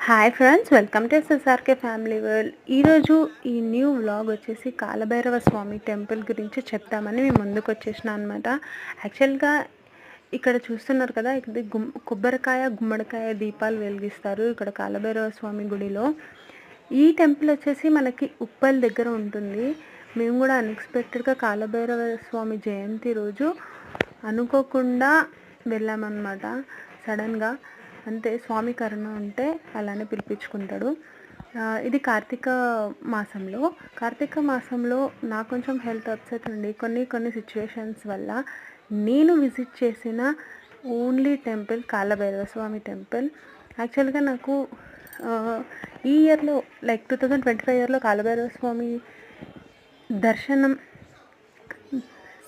Hi friends, welcome to SSRK family world. ఈరోజు ఈ new vlog వచ్చేసి కాలభైరవ స్వామి టెంపుల్ గురించి చెప్తామని మేము ముందుకు వచ్చేసిన అనమాట. యాక్చువల్గా ఇక్కడ చూస్తున్నారు కదా, ఇది కొబ్బరికాయ గుమ్మడికాయ దీపాలు వెలిగిస్తారు ఇక్కడ కాలభైరవ స్వామి గుడిలో. ఈ టెంపుల్ వచ్చేసి మనకి ఉప్పల్ దగ్గర ఉంటుంది. మేము కూడా అన్ఎక్స్పెక్టెడ్గా కాలభైరవ స్వామి జయంతి రోజు అనుకోకుండా వెళ్ళామన్నమాట. సడన్గా అంతే, స్వామి కరుణ ఉంటే అలానే పిలిపించుకుంటాడు. ఇది కార్తీక మాసంలో నాకు కొంచెం హెల్త్ అప్సెట్ ఉండి కొన్ని సిచ్యువేషన్స్ వల్ల నేను విజిట్ చేసిన ఓన్లీ టెంపుల్ కాలభైరవ స్వామి టెంపుల్. యాక్చువల్గా నాకు ఈ ఇయర్లో లైక్ 2025 ఇయర్లో కాలభైరవ స్వామి దర్శనం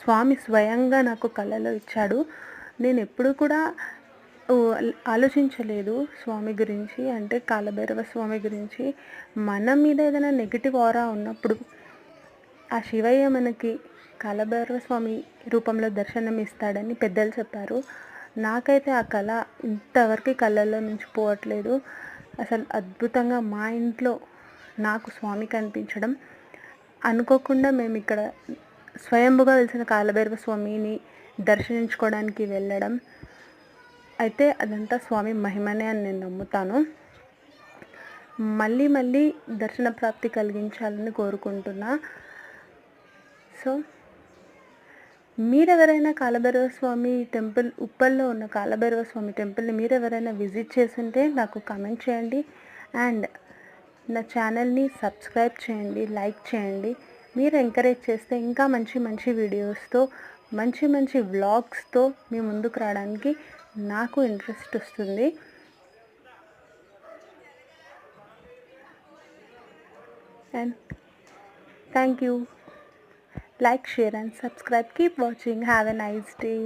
స్వామి స్వయంగా నాకు కళలో ఇచ్చాడు. నేను ఎప్పుడు కూడా ఆలోచించలేదు స్వామి గురించి, అంటే కాలభైరవ స్వామి గురించి. మన మీద ఏదైనా నెగిటివ్ ఆరా ఉన్నప్పుడు ఆ శివయ్య మనకి కాలభైరవ స్వామి రూపంలో దర్శనం ఇస్తాడని పెద్దలు చెప్పారు. నాకైతే ఆ కళ ఇంతవరకు కళ్ళల్లో నుంచి పోవట్లేదు. అసలు అద్భుతంగా మా ఇంట్లో నాకు స్వామి కనిపించడం, అనుకోకుండా మేము ఇక్కడ స్వయంభుగా వెలిసిన కాలభైరవ స్వామిని దర్శించుకోవడానికి వెళ్ళడం, అయితే అదంతా స్వామి మహిమనే అని నేను నమ్ముతాను. మళ్ళీ దర్శన ప్రాప్తి కలిగించాలని కోరుకుంటున్నా. సో మీరెవరైనా కాలభైరవ స్వామి టెంపుల్, ఉప్పల్లో ఉన్న కాలభైరవ స్వామి టెంపుల్ని మీరెవరైనా విజిట్ చేస్తుంటే నాకు కామెంట్ చేయండి. అండ్ నా ఛానల్ని సబ్స్క్రైబ్ చేయండి, లైక్ చేయండి. మీరు ఎంకరేజ్ చేస్తే ఇంకా మంచి వీడియోస్తో, మంచి వ్లాగ్స్తో మీ ముందుకు రావడానికి నాకు ఇంట్రెస్ట్ వస్తుంది. And thank you. Like, share and subscribe. Keep watching. Have a nice day.